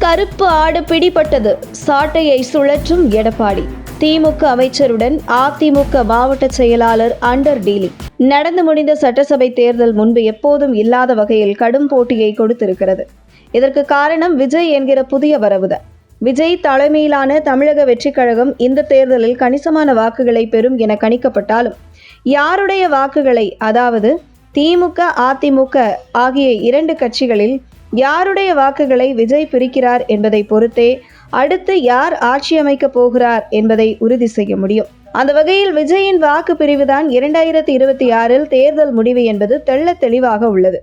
கருப்பு ஆடு பிடிபட்டது, சாட்டையை சுழற்றும் எடப்பாடி. திமுக அமைச்சருடன் அதிமுக மாவட்ட செயலாளர் அண்டர் டீலிங். நடந்து முடிந்த சட்டசபை தேர்தல் முன்பு எப்போதும் இல்லாத வகையில் கடும் போட்டியை கொடுத்திருக்கிறது. இதற்கு காரணம் விஜய் என்கிற புதிய வரவுதான். விஜய் தலைமையிலான தமிழக வெற்றிக் கழகம் இந்த தேர்தலில் கணிசமான வாக்குகளை பெறும் என கணிக்கப்பட்டாலும், யாருடைய வாக்குகளை, அதாவது திமுக அதிமுக ஆகிய இரண்டு கட்சிகளில் யாருடைய வாக்குகளை விஜய் பிரிக்கிறார் என்பதை பொறுத்தே அடுத்து யார் ஆட்சி அமைக்க போகிறார் என்பதை உறுதி செய்ய முடியும். அந்த வகையில் விஜயின் வாக்கு பிரிவுதான் 2026 தேர்தல் முடிவு என்பது தெள்ளத் தெளிவாக உள்ளது.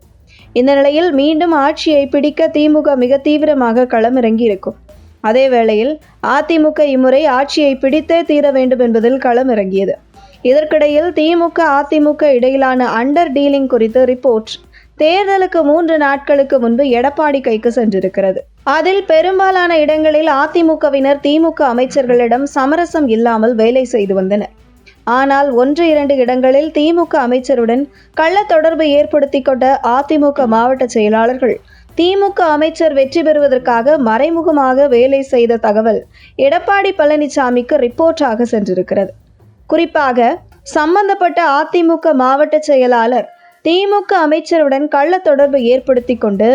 இந்த நிலையில் மீண்டும் ஆட்சியை பிடிக்க திமுக மிக தீவிரமாக களமிறங்கி இருக்கும். அதே வேளையில் அதிமுக இம்முறை ஆட்சியை பிடித்தே தீர வேண்டும் என்பதில் களமிறங்கியது. இதற்கிடையில் திமுக அதிமுக இடையிலான அண்டர் டீலிங் குறித்த ரிப்போர்ட் தேர்தலுக்கு 3 நாட்களுக்கு முன்பு எடப்பாடி கைக்கு சென்றிருக்கிறது. அதில் பெரும்பாலான இடங்களில் அதிமுகவினர் திமுக அமைச்சர்களிடம் சமரசம் இல்லாமல் வேலை செய்து வந்தனர். ஆனால் 1-2 இடங்களில் திமுக அமைச்சருடன் கள்ள தொடர்பு ஏற்படுத்தி கொண்ட அதிமுக மாவட்ட செயலாளர்கள் திமுக அமைச்சர் வெற்றி பெறுவதற்காக மறைமுகமாக வேலை செய்த தகவல் எடப்பாடி பழனிசாமிக்கு ரிப்போர்ட்டாக சென்றிருக்கிறது. குறிப்பாக சம்பந்தப்பட்ட அதிமுக மாவட்ட செயலாளர் திமுக அமைச்சருடன் கள்ள தொடர்பு ஏற்படுத்தி கொண்டு,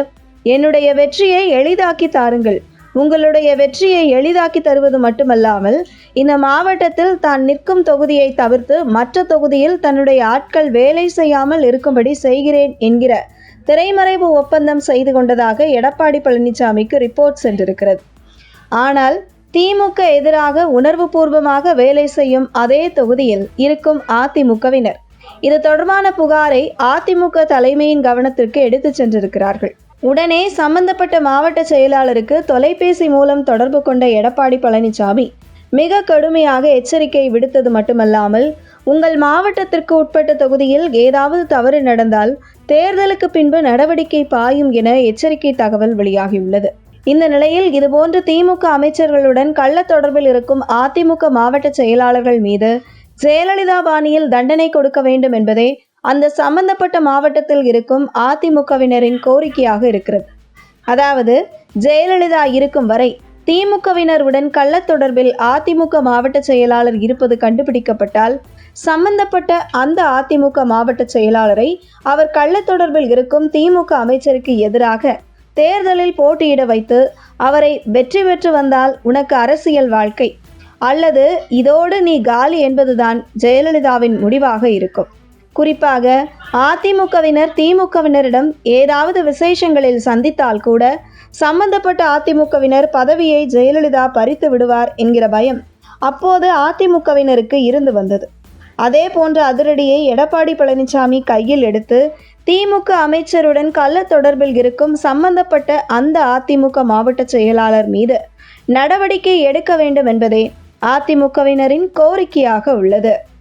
என்னுடைய வெற்றியை எளிதாக்கி தாருங்கள், உங்களுடைய வெற்றியை எளிதாக்கி தருவது மட்டுமல்லாமல் இந்த மாவட்டத்தில் தான் நிற்கும் தொகுதியை தவிர்த்து மற்ற தொகுதியில் தன்னுடைய ஆட்கள் வேலை செய்யாமல் இருக்கும்படி செய்கிறேன் என்கிற திரைமறைவு ஒப்பந்தம் செய்து கொண்டதாக எடப்பாடி பழனிசாமிக்கு ரிப்போர்ட் சென்றிருக்கிறது. ஆனால் திமுக எதிராக உணர்வுபூர்வமாக வேலை செய்யும் அதே தொகுதியில் இருக்கும் அதிமுகவினர் இது தொடர்பான புகாரை அதிமுக தலைமையின் கவனத்திற்கு எடுத்துச் சென்றிருக்கிறார்கள். உடனே சம்பந்தப்பட்ட மாவட்ட செயலாளருக்கு தொலைபேசி மூலம் தொடர்பு கொண்ட எடப்பாடி பழனிசாமி மிக கடுமையாக எச்சரிக்கை விடுத்தது மட்டுமல்லாமல், உங்கள் மாவட்டத்திற்கு உட்பட்ட தொகுதியில் ஏதாவது தவறு நடந்தால் தேர்தலுக்கு பின்பு நடவடிக்கை பாயும் என எச்சரிக்கை தகவல் வெளியாகியுள்ளது. இந்த நிலையில் இதுபோன்று திமுக அமைச்சர்களுடன் கள்ள தொடர்பில் இருக்கும் அதிமுக மாவட்ட செயலாளர்கள் மீது ஜெயலலிதா பாணியில் தண்டனை கொடுக்க வேண்டும் என்பதே அந்த சம்பந்தப்பட்ட மாவட்டத்தில் இருக்கும் அதிமுகவினரின் கோரிக்கையாக இருக்கிறது. அதாவது ஜெயலலிதா இருக்கும் வரை திமுகவினருடன் கள்ள தொடர்பில் அதிமுக மாவட்ட செயலாளர் இருப்பது கண்டுபிடிக்கப்பட்டால் சம்பந்தப்பட்ட அந்த அதிமுக மாவட்ட செயலாளரை அவர் கள்ள தொடர்பில் இருக்கும் திமுக அமைச்சருக்கு எதிராக தேர்தலில் போட்டியிட வைத்து அவரை வெற்றி பெற்று வந்தால் உனக்கு அரசியல் வாழ்க்கை, அல்லது இதோடு நீ காலி என்பதுதான் ஜெயலலிதாவின் முடிவாக இருக்கும். குறிப்பாக அதிமுகவினர் திமுகவினரிடம் ஏதாவது விசேஷங்களில் சந்தித்தால் கூட சம்பந்தப்பட்ட அதிமுகவினர் பதவியை ஜெயலலிதா பறித்து விடுவார் என்கிற பயம் அப்போது அதிமுகவினருக்கு இருந்து வந்தது. அதே போன்ற அதிரடியை எடப்பாடி பழனிசாமி கையில் எடுத்து திமுக அமைச்சருடன் கள்ள தொடர்பில் இருக்கும் சம்பந்தப்பட்ட அந்த அதிமுக மாவட்ட செயலாளர் மீது நடவடிக்கை எடுக்க வேண்டும் என்பதே அதிமுகவினரின் கோரிக்கையாக உள்ளது.